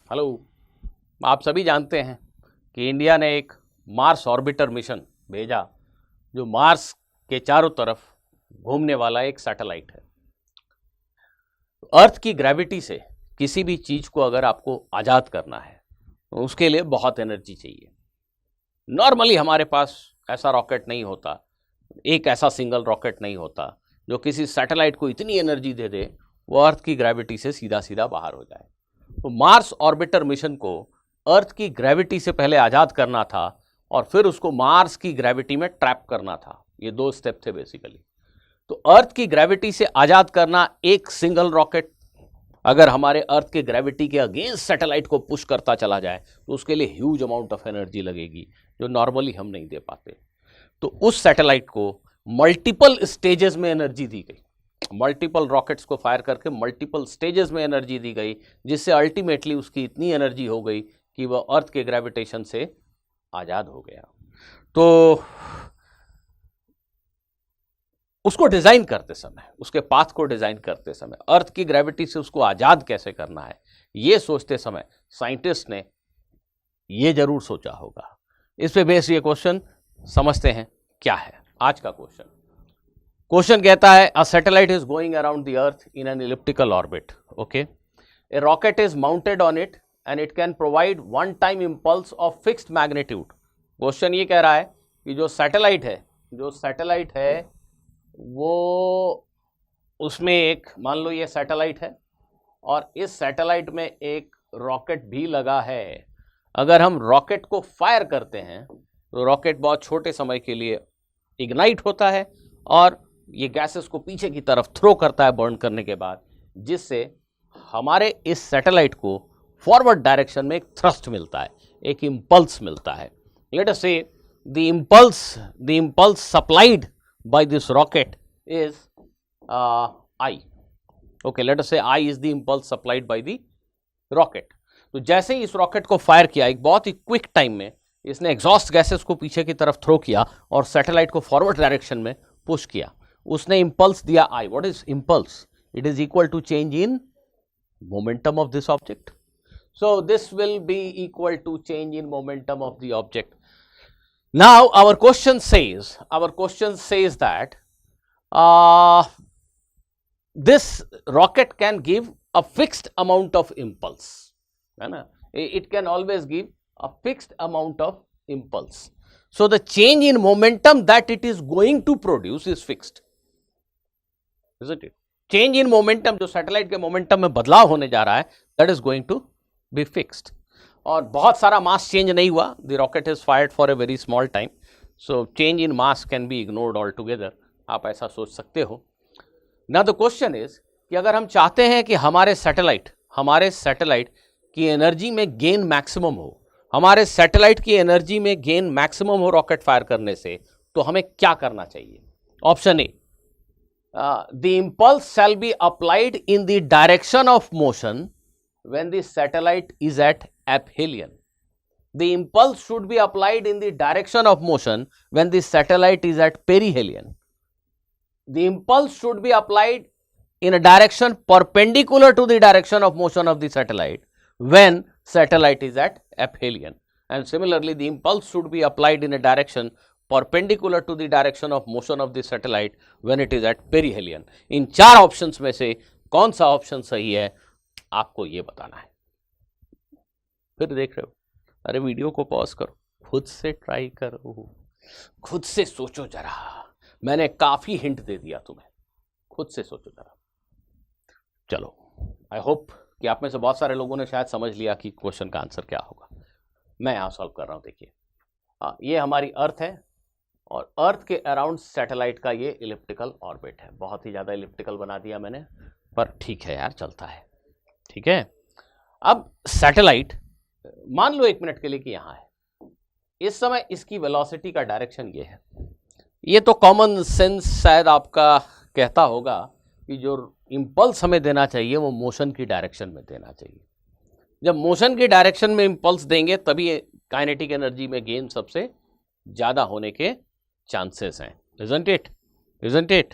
Hello. आप सभी जानते हैं कि इंडिया ने एक मार्स ऑर्बिटर मिशन भेजा जो मार्स के चारों तरफ घूमने वाला एक सैटेलाइट है। अर्थ की ग्रेविटी से किसी भी चीज को अगर आपको आजाद करना है तो उसके लिए बहुत एनर्जी चाहिए। नॉर्मली हमारे पास ऐसा रॉकेट नहीं होता, एक ऐसा सिंगल रॉकेट नहीं होता जो किसी सैटेलाइट को इतनी एनर्जी दे दे वो अर्थ की ग्रेविटी से सीधा सीधा बाहर हो जाए। तो मार्स ऑर्बिटर मिशन को अर्थ की ग्रेविटी से पहले आजाद करना था और फिर उसको मार्स की ग्रेविटी में ट्रैप करना था। ये दो स्टेप थे बेसिकली। तो अर्थ की ग्रेविटी से आजाद करना एक सिंगल रॉकेट अगर हमारे अर्थ के ग्रेविटी के अगेंस्ट सैटेलाइट को पुश करता चला जाए तो उसके लिए ह्यूज अमाउंट ऑफ एनर्जी लगेगी जो नॉर्मली हम नहीं दे पाते। तो उस सैटेलाइट को मल्टीपल स्टेजेस में एनर्जी दी गई, मल्टीपल रॉकेट्स को फायर करके मल्टीपल स्टेजेस में एनर्जी दी गई, जिससे अल्टीमेटली उसकी इतनी एनर्जी हो गई कि वह अर्थ के ग्रेविटेशन से आजाद हो गया। तो उसको डिजाइन करते समय, उसके पाथ को डिजाइन करते समय अर्थ की ग्रेविटी से उसको आजाद कैसे करना है यह सोचते समय साइंटिस्ट ने यह जरूर सोचा होगा। इस पे बेस्ड ये क्वेश्चन समझते हैं क्या है आज का क्वेश्चन। क्वेश्चन कहता है a satellite is going around the earth in an elliptical orbit. Okay, A rocket is mounted on it and it can provide one time impulse of fixed magnitude. Question ये कह रहा है कि जो satellite है वो उसमें एक, मान लो ये सैटेलाइट है और इस सैटेलाइट में एक रॉकेट भी लगा है। अगर हम रॉकेट को फायर करते हैं तो रॉकेट बहुत छोटे समय के लिए इग्नाइट होता है और ये गैसेस को पीछे की तरफ थ्रो करता है बर्न करने के बाद, जिससे हमारे इस सैटेलाइट को फॉरवर्ड डायरेक्शन में एक थ्रस्ट मिलता है, एक इंपल्स मिलता है। Let us say the impulse supplied by this rocket is I. Okay, let us say I is the impulse supplied by the rocket. तो जैसे ही इस रॉकेट को फायर किया, एक बहुत ही क्विक टाइम में इसने एग्जॉस्ट गैसेस को पीछे की तरफ थ्रो किया और सैटेलाइट को फॉरवर्ड डायरेक्शन में पुश किया। उसने इंपल्स दिया I. What is impulse? It is equal to change in momentum of this object. So this will be equal to change in momentum of the object. Now our question says that this rocket can give a fixed amount of impulse, है ना? It can always give a fixed amount of impulse. So the change in momentum that it is going to produce is fixed, isn't it? Change in momentum, जो satellite के momentum में बदलाव होने जा रहा है, that is going to be fixed. और बहुत सारा मास चेंज नहीं हुआ. The rocket is fired for a very small time, so change in mass can be ignored altogether. आप ऐसा सोच सकते हो. Now the question is कि अगर हम चाहते हैं कि हमारे सैटेलाइट की एनर्जी में गेन मैक्सिमम हो, हमारे सैटेलाइट की एनर्जी में गेन मैक्सिमम हो रॉकेट फायर करने से, तो हमें क्या करना चाहिए? Option A, the impulse shall be applied in the direction of motion when the satellite is at aphelion. The impulse should be applied in the direction of motion when the satellite is at perihelion. The impulse should be applied in a direction perpendicular to the direction of motion of the satellite when satellite is at aphelion, and similarly the impulse should be applied in a direction perpendicular to the direction of motion of the satellite when it is at perihelion. इन चार options में से कौन सा option सही है आपको ये बताना है. फिर देख रहे हो, अरे वीडियो को पॉज करो, खुद से ट्राई करो, खुद से सोचो जरा. मैंने काफी हिंट दे दिया तुम्हें, खुद से सोचो जरा. चलो, आई होप कि आप में से बहुत सारे लोगों ने शायद समझ लिया कि क्वेश्चन का आंसर क्या होगा. मैं यहां सॉल्व कर रहा हूं. देखिए, ये हमारी अर्थ है और अर्थ के अराउंड सैटेलाइट का ये इलिप्टिकल ऑर्बिट है. बहुत ही ज्यादा इलिप्टिकल बना दिया मैंने, पर ठीक है यार, चलता है. ठीक है. अब सैटेलाइट, मान लो 1 मिनट के लिए कि यहां है. इस समय इसकी वेलोसिटी का डायरेक्शन ये है. ये तो कॉमन सेंस शायद आपका कहता होगा कि जो इंपल्स हमें देना चाहिए वो मोशन की डायरेक्शन में देना चाहिए. जब मोशन की डायरेक्शन में इंपल्स देंगे तभी काइनेटिक एनर्जी में गेन सबसे ज्यादा होने के चांसेस हैं. Isn't it?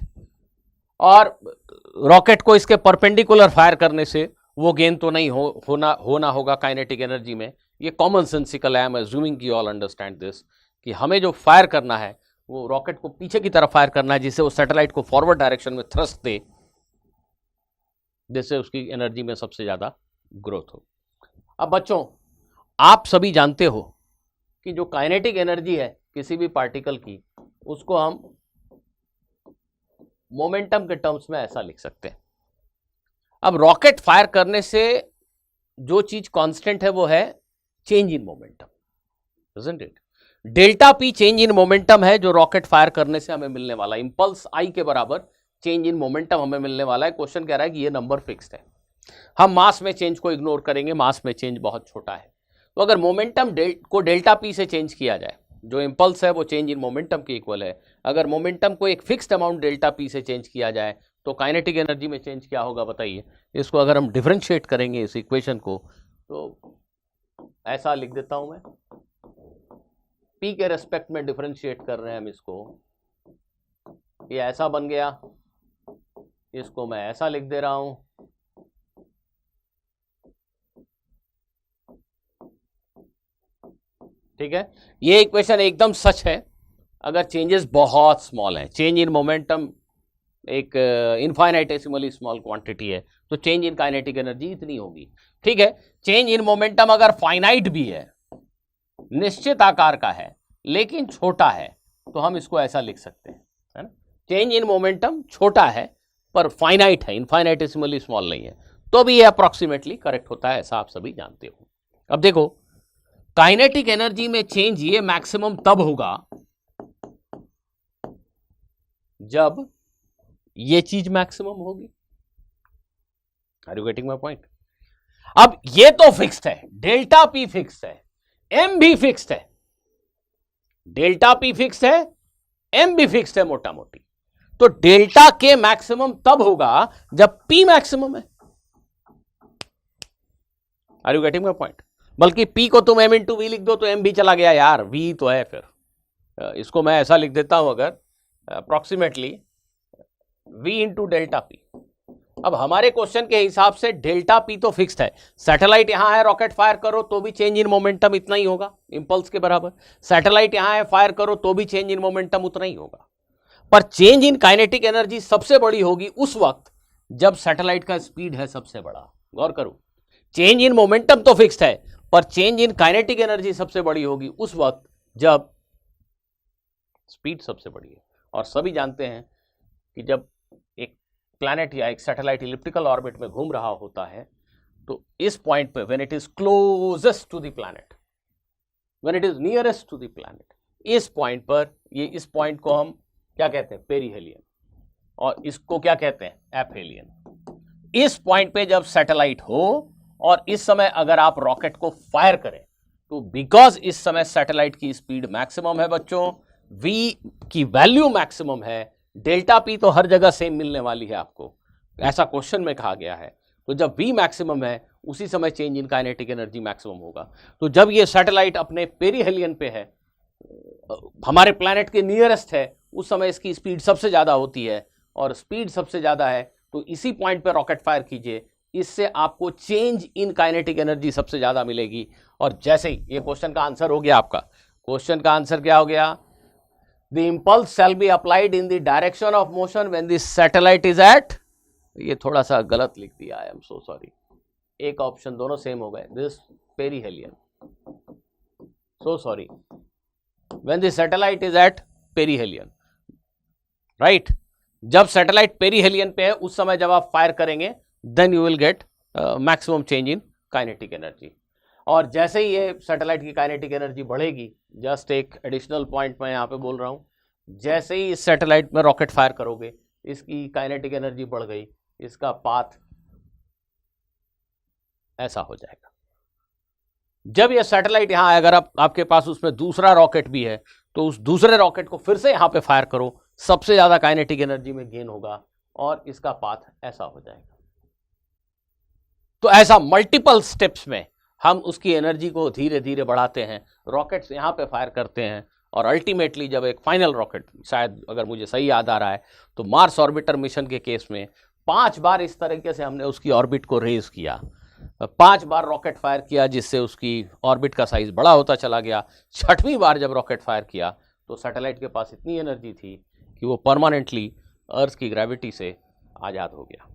और रॉकेट को इसके परपेंडिकुलर फायर करने से वो गेन तो नहीं होना होगा काइनेटिक एनर्जी में। ये कॉमन सेंसिकल है, आई एम अज्यूमिंग कि ऑल अंडरस्टैंड दिस, कि हमें जो फायर करना है वो रॉकेट को पीछे की तरफ फायर करना है, जिससे वो सैटेलाइट को फॉरवर्ड डायरेक्शन में थ्रस्ट दे, जिससे उसकी एनर्जी में सबसे ज्यादा ग्रोथ हो। अब बच्चों, आप सभी जानते हो कि जो काइनेटिक एनर्जी है किसी भी पार्टिकल की, उसको हम मोमेंटम के टर्म्स में ऐसा लिख सकते हैं। अब रॉकेट फायर करने से जो चीज कांस्टेंट है वो है change in momentum, isn't it? Delta P change in momentum है जो रॉकेट फायर करने से हमें मिलने वाला इंपल्स आई के बराबर चेंज इन मोमेंटम हमें मिलने वाला है। क्वेश्चन कह रहा है कि ये नंबर फिक्स्ड है। हम मास में चेंज को इग्नोर करेंगे, मास में चेंज बहुत छोटा है। तो अगर मोमेंटम को डेल्टा पी से चेंज किया जाए, जो इंपल्स है वो चेंज इन मोमेंटम के इक्वल है। अगर मोमेंटम को एक फिक्स्ड अमाउंट डेल्टा पी से चेंज किया जाए तो काइनेटिक एनर्जी में चेंज क्या होगा बताइए। इसको अगर हम डिफरेंशिएट करेंगे इस इक्वेशन को, तो ऐसा लिख देता हूं मैं, पी के रेस्पेक्ट में डिफरेंशिएट कर रहे हैं हम इसको, ये ऐसा बन गया, इसको मैं ऐसा लिख दे रहा हूं, ठीक है। ये इक्वेशन एकदम सच है अगर चेंजेस बहुत स्मॉल हैं। चेंज इन मोमेंटम एक इनफाइनाइटेसिमली स्मॉल क्वांटिटी है, तो चेंज इन काइनेटिक एनर्जी इतनी होगी, ठीक है। चेंज इन मोमेंटम अगर फाइनाइट भी है, निश्चित आकार का है लेकिन छोटा है, तो हम इसको ऐसा लिख सकते हैं, है ना। चेंज इन मोमेंटम छोटा है पर फाइनाइट है, इनफाइनाइटेसिमली स्मॉल नहीं है, तो भी ये अप्रोक्सीमेटली करेक्ट होता है, ऐसा आप सभी जानते हो। अब देखो, काइनेटिक एनर्जी में चेंज ये मैक्सिमम तब होगा जब ये चीज मैक्सिमम होगी। Are you getting my point? अब ये तो फिक्स्ड है, डेल्टा पी फिक्स्ड है, एम भी फिक्स्ड है। डेल्टा पी फिक्स्ड है, एम भी फिक्स्ड है मोटा मोटी। तो डेल्टा के मैक्सिमम तब होगा जब पी मैक्सिमम है। Are you getting my point? बल्कि पी को तुम एम इंटू वी लिख दो तो एम भी चला गया यार, वी तो है। फिर इसको मैं ऐसा लिख देता हूं, अगर approximately V into delta P. अब हमारे क्वेश्चन के हिसाब से डेल्टा पी तो फिक्स्ड है। सैटेलाइट यहां है, रॉकेट फायर करो तो भी चेंज इन मोमेंटम इतना ही होगा, इंपल्स के बराबर। सैटेलाइट यहां है, फायर करो तो भी चेंज इन मोमेंटम उतना ही होगा। पर चेंज इन काइनेटिक एनर्जी सबसे बड़ी होगी उस वक्त जब सैटेलाइट का स्पीड है सबसे बड़ा। गौर करो, चेंज इन मोमेंटम तो फिक्स्ड है पर चेंज इन काइनेटिक एनर्जी सबसे बड़ी होगी उस वक्त जब स्पीड सबसे बड़ी है। और सभी जानते हैं कि जब एक प्लैनेट या एक सैटेलाइट इलिप्टिकल ऑर्बिट में घूम रहा होता है तो इस पॉइंट पे, when it is closest to the planet, when it is nearest to the planet, इस पॉइंट पर, ये इस पॉइंट को हम क्या कहते हैं, पेरीहेलियन, और इसको क्या कहते हैं, एपहेलियन। इस पॉइंट पे जब सैटेलाइट हो और इस समय अगर आप रॉकेट को फायर करें तो बिकॉज इस समय सैटेलाइट की स्पीड मैक्सिमम है बच्चों, v की वैल्यू मैक्सिमम है, डेल्टा p तो हर जगह सेम मिलने वाली है आपको, ऐसा क्वेश्चन में कहा गया है। तो जब v मैक्सिमम है उसी समय change in kinetic energy maximum होगा। तो जब ये सैटेलाइट अपने पेरीहेलियन पे है, हमारे प्लैनेट के नियरेस्ट है, उस समय इसकी स्पीड सबसे ज्यादा होती है, और स्पीड सबसे ज्यादा है तो इसी पॉइंट पे रॉकेट फायर कीजिए, इससे आपको चेंज इन काइनेटिक एनर्जी सबसे ज्यादा मिलेगी। और जैसे ही ये क्वेश्चन का आंसर हो गया, आपका क्वेश्चन का आंसर क्या हो गया, the impulse shall be applied in the direction of motion when the satellite is at, ये थोड़ा सा गलत लिख दिया, आई एम सो सॉरी, एक ऑप्शन दोनों सेम हो गए, this perihelion, so sorry, when the satellite is at perihelion, right. जब सैटेलाइट पेरीहेलियन पे है उस समय जब आप फायर करेंगे then you will get maximum change in kinetic energy. और जैसे ही ये सैटेलाइट की काइनेटिक एनर्जी बढ़ेगी, जस्ट एक एडिशनल पॉइंट मैं यहाँ पे बोल रहा हूँ, जैसे ही इस सैटेलाइट में रॉकेट फायर करोगे इसकी काइनेटिक एनर्जी बढ़ गई, इसका पाथ ऐसा हो जाएगा। जब ये सैटेलाइट यहाँ, अगर आपके पास उसमें दूसरा रॉकेट भी है तो उस दूसरे रॉकेट को फिर से यहाँ पे फायर करो, सबसे ज्यादा काइनेटिक एनर्जी में गेन होगा और इसका पाथ ऐसा हो जाएगा। तो ऐसा मल्टीपल स्टेप्स में हम उसकी एनर्जी को धीरे धीरे बढ़ाते हैं, रॉकेट्स यहाँ पे फायर करते हैं, और अल्टीमेटली जब एक फाइनल रॉकेट, शायद अगर मुझे सही याद आ रहा है तो मार्स ऑर्बिटर मिशन के केस में 5 बार इस तरीके से हमने उसकी ऑर्बिट को रेज किया, 5 बार रॉकेट फायर किया जिससे उसकी ऑर्बिट का साइज बड़ा होता चला गया। 6वीं बार जब रॉकेट फायर किया तो सैटेलाइट के पास इतनी एनर्जी थी कि वो परमानेंटली अर्थ की ग्रेविटी से आज़ाद हो गया।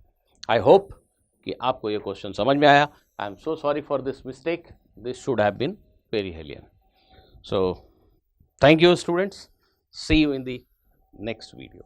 आई होप कि आपको ये क्वेश्चन समझ में आया। I am so sorry for this mistake, this should have been perihelion. So thank you students, see you in the next video.